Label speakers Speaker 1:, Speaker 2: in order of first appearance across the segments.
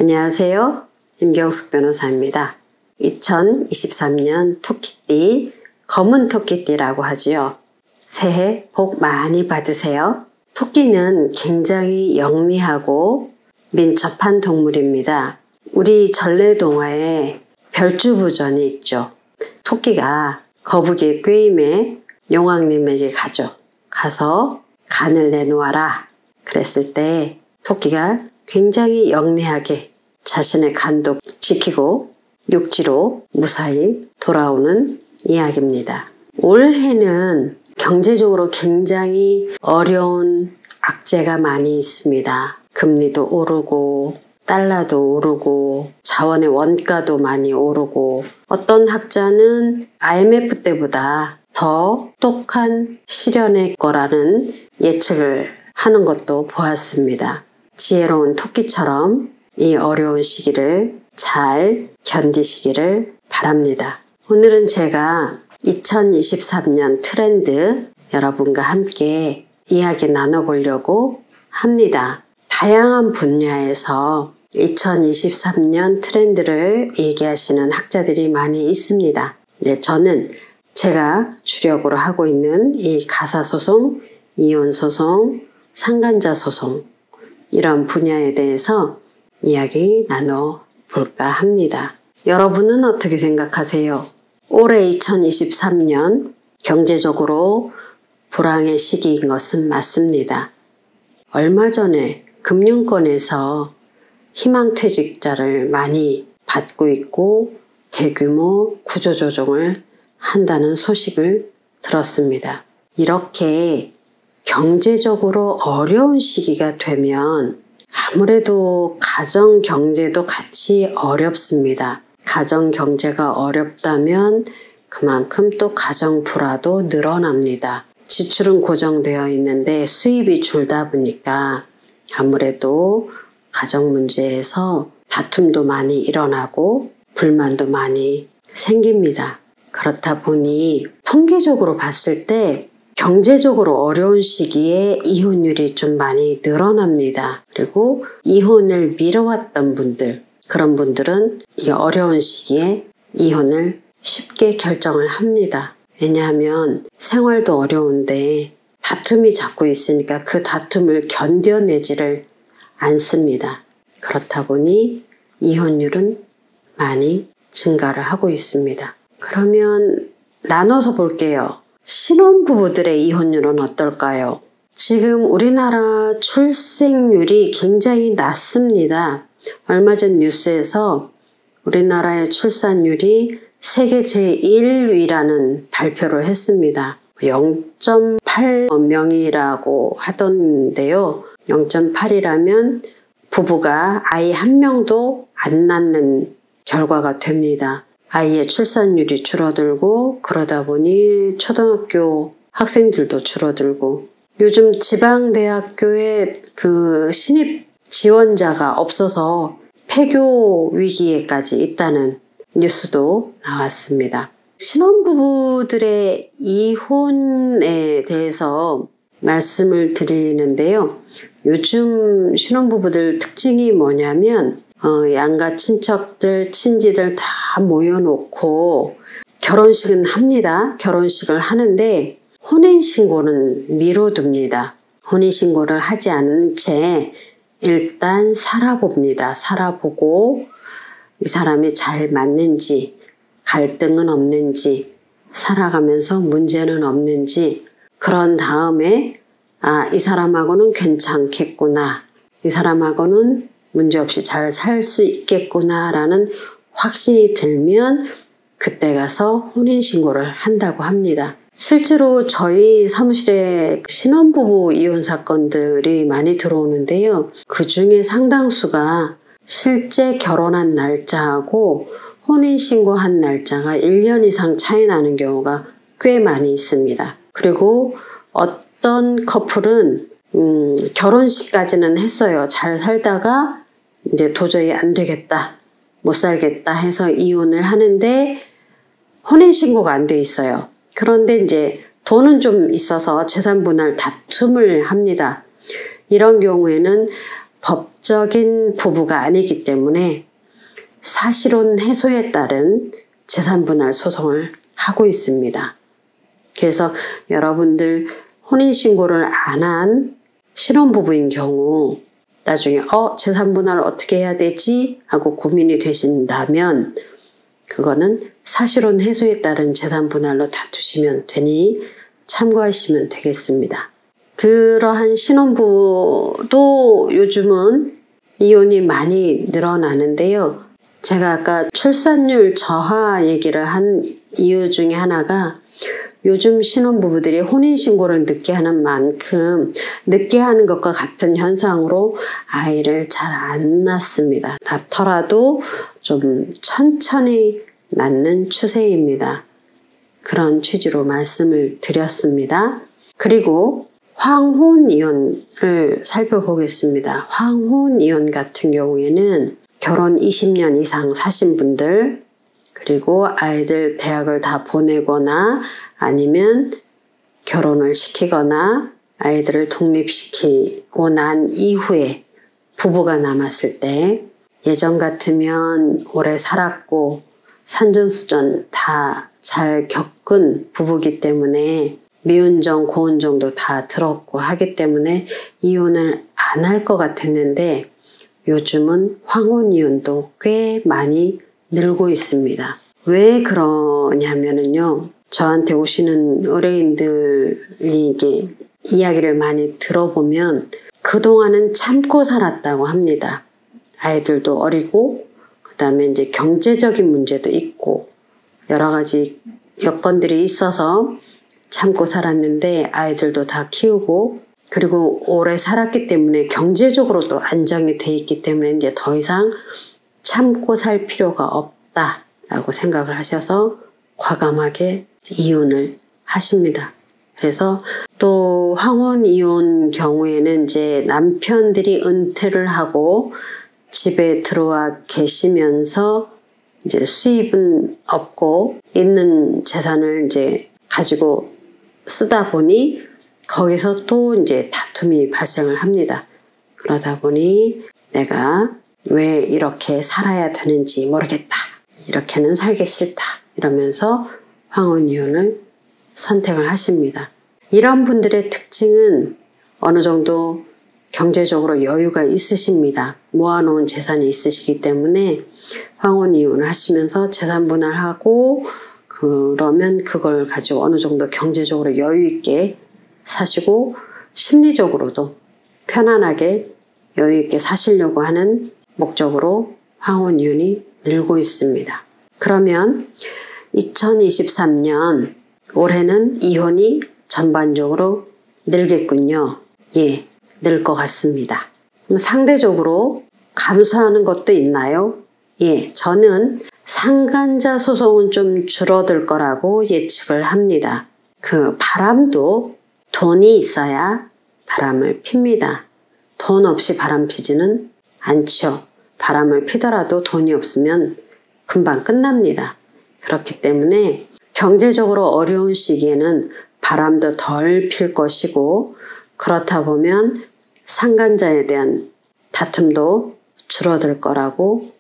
Speaker 1: 안녕하세요. 임경숙 변호사입니다. 2023년 토끼띠, 검은 토끼띠라고 하지요. 새해 복 많이 받으세요. 토끼는 굉장히 영리하고 민첩한 동물입니다. 우리 전래동화에 별주부전이 있죠. 토끼가 거북이의 꾀임에 용왕님에게 가죠. 가서 간을 내놓아라. 그랬을 때 토끼가 굉장히 영리하게 자신의 간도 지키고 육지로 무사히 돌아오는 이야기입니다. 올해는 경제적으로 굉장히 어려운 악재가 많이 있습니다. 금리도 오르고 달러도 오르고 자원의 원가도 많이 오르고 어떤 학자는 IMF 때보다 더 똑똑한 시련의 거라는 예측을 하는 것도 보았습니다. 지혜로운 토끼처럼 이 어려운 시기를 잘 견디시기를 바랍니다. 오늘은 제가 2023년 트렌드 여러분과 함께 이야기 나눠보려고 합니다. 다양한 분야에서 2023년 트렌드를 얘기하시는 학자들이 많이 있습니다. 네, 저는 제가 주력으로 하고 있는 이 가사소송, 이혼소송, 상간자소송 이런 분야에 대해서 이야기 나눠볼까 합니다. 여러분은 어떻게 생각하세요? 올해 2023년 경제적으로 불황의 시기인 것은 맞습니다. 얼마 전에 금융권에서 희망퇴직자를 많이 받고 있고 대규모 구조조정을 한다는 소식을 들었습니다. 이렇게 경제적으로 어려운 시기가 되면 아무래도 가정경제도 같이 어렵습니다. 가정경제가 어렵다면 그만큼 또 가정불화도 늘어납니다. 지출은 고정되어 있는데 수입이 줄다 보니까 아무래도 가정 문제에서 다툼도 많이 일어나고 불만도 많이 생깁니다. 그렇다 보니 통계적으로 봤을 때 경제적으로 어려운 시기에 이혼율이 좀 많이 늘어납니다. 그리고 이혼을 미뤄왔던 분들, 그런 분들은 이 어려운 시기에 이혼을 쉽게 결정을 합니다. 왜냐하면 생활도 어려운데 다툼이 자꾸 있으니까 그 다툼을 견뎌내지를 않습니다. 그렇다 보니 이혼율은 많이 증가를 하고 있습니다. 그러면 나눠서 볼게요. 신혼부부들의 이혼율은 어떨까요? 지금 우리나라 출생률이 굉장히 낮습니다. 얼마 전 뉴스에서 우리나라의 출산율이 세계 제1위라는 발표를 했습니다. 0.8명이라고 하던데요. 0.8이라면 부부가 아이 한 명도 안 낳는 결과가 됩니다. 아이의 출산율이 줄어들고 그러다 보니 초등학교 학생들도 줄어들고 요즘 지방대학교에 그 신입 지원자가 없어서 폐교 위기에까지 있다는 뉴스도 나왔습니다. 신혼부부들의 이혼에 대해서 말씀을 드리는데요. 요즘 신혼부부들 특징이 뭐냐면 양가 친척들, 친지들 다 모여놓고 결혼식은 합니다. 결혼식을 하는데 혼인신고는 미뤄둡니다. 혼인신고를 하지 않은 채 일단 살아봅니다. 살아보고 이 사람이 잘 맞는지, 갈등은 없는지, 살아가면서 문제는 없는지 그런 다음에 이 사람하고는 괜찮겠구나. 이 사람하고는 문제없이 잘 살 수 있겠구나 라는 확신이 들면 그때 가서 혼인신고를 한다고 합니다. 실제로 저희 사무실에 신혼부부 이혼 사건들이 많이 들어오는데요. 그 중에 상당수가 실제 결혼한 날짜하고 혼인신고한 날짜가 1년 이상 차이 나는 경우가 꽤 많이 있습니다. 그리고 어떤 커플은 결혼식까지는 했어요. 잘 살다가 이제 도저히 안 되겠다, 못 살겠다 해서 이혼을 하는데 혼인신고가 안 돼 있어요. 그런데 이제 돈은 좀 있어서 재산 분할 다툼을 합니다. 이런 경우에는 법적인 부부가 아니기 때문에 사실혼 해소에 따른 재산분할 소송을 하고 있습니다. 그래서 여러분들 혼인신고를 안 한 신혼부부인 경우 나중에 재산분할 어떻게 해야 되지? 하고 고민이 되신다면 그거는 사실혼 해소에 따른 재산분할로 다투시면 되니 참고하시면 되겠습니다. 그러한 신혼부부도 요즘은 이혼이 많이 늘어나는데요. 제가 아까 출산율 저하 얘기를 한 이유 중에 하나가 요즘 신혼부부들이 혼인신고를 늦게 하는 만큼 늦게 하는 것과 같은 현상으로 아이를 잘 안 낳습니다. 낳더라도 좀 천천히 낳는 추세입니다. 그런 취지로 말씀을 드렸습니다. 그리고 황혼이혼을 살펴보겠습니다. 황혼이혼 같은 경우에는 결혼 20년 이상 사신 분들, 그리고 아이들 대학을 다 보내거나 아니면 결혼을 시키거나 아이들을 독립시키고 난 이후에 부부가 남았을 때 예전 같으면 오래 살았고 산전수전 다 잘 겪은 부부기 때문에 미운정, 고운정도 다 들었고 하기 때문에 이혼을 안 할 것 같았는데 요즘은 황혼이혼도 꽤 많이 늘고 있습니다. 왜 그러냐면요. 저한테 오시는 의뢰인들이 이게 이야기를 많이 들어보면 그동안은 참고 살았다고 합니다. 아이들도 어리고 그다음에 이제 경제적인 문제도 있고 여러 가지 여건들이 있어서 참고 살았는데 아이들도 다 키우고 그리고 오래 살았기 때문에 경제적으로도 안정이 돼 있기 때문에 이제 더 이상 참고 살 필요가 없다라고 생각을 하셔서 과감하게 이혼을 하십니다. 그래서 또 황혼 이혼 경우에는 이제 남편들이 은퇴를 하고 집에 들어와 계시면서 이제 수입은 없고 있는 재산을 이제 가지고 쓰다 보니 거기서 또 이제 다툼이 발생을 합니다. 그러다 보니 내가 왜 이렇게 살아야 되는지 모르겠다. 이렇게는 살기 싫다. 이러면서 황혼이혼을 선택을 하십니다. 이런 분들의 특징은 어느 정도 경제적으로 여유가 있으십니다. 모아놓은 재산이 있으시기 때문에 황혼이혼을 하시면서 재산분할하고 그러면 그걸 가지고 어느 정도 경제적으로 여유 있게 사시고 심리적으로도 편안하게 여유 있게 사시려고 하는 목적으로 황혼이혼이 늘고 있습니다. 그러면 2023년 올해는 이혼이 전반적으로 늘겠군요. 예, 늘 것 같습니다. 그럼 상대적으로 감소하는 것도 있나요? 예, 저는 상간자 소송은 좀 줄어들 거라고 예측을 합니다. 그 바람도 돈이 있어야 바람을 핍니다. 돈 없이 바람 피지는 않죠. 바람을 피더라도 돈이 없으면 금방 끝납니다. 그렇기 때문에 경제적으로 어려운 시기에는 바람도 덜 필 것이고 그렇다 보면 상간자에 대한 다툼도 줄어들 거라고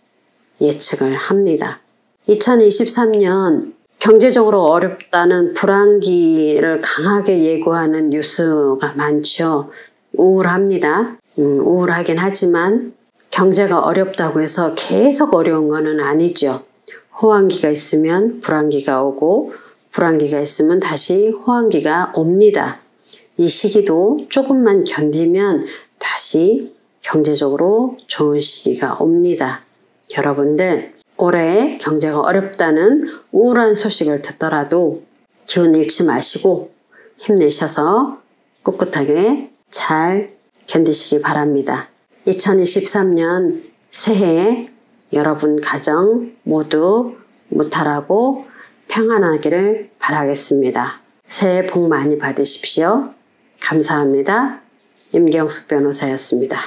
Speaker 1: 예측을 합니다. 2023년 경제적으로 어렵다는 불황기를 강하게 예고하는 뉴스가 많죠. 우울합니다. 우울하긴 하지만 경제가 어렵다고 해서 계속 어려운 거는 아니죠. 호황기가 있으면 불황기가 오고 불황기가 있으면 다시 호황기가 옵니다. 이 시기도 조금만 견디면 다시 경제적으로 좋은 시기가 옵니다. 여러분들 올해 경제가 어렵다는 우울한 소식을 듣더라도 기운 잃지 마시고 힘내셔서 꿋꿋하게 잘 견디시기 바랍니다. 2023년 새해에 여러분 가정 모두 무탈하고 평안하기를 바라겠습니다. 새해 복 많이 받으십시오. 감사합니다. 임경숙 변호사였습니다.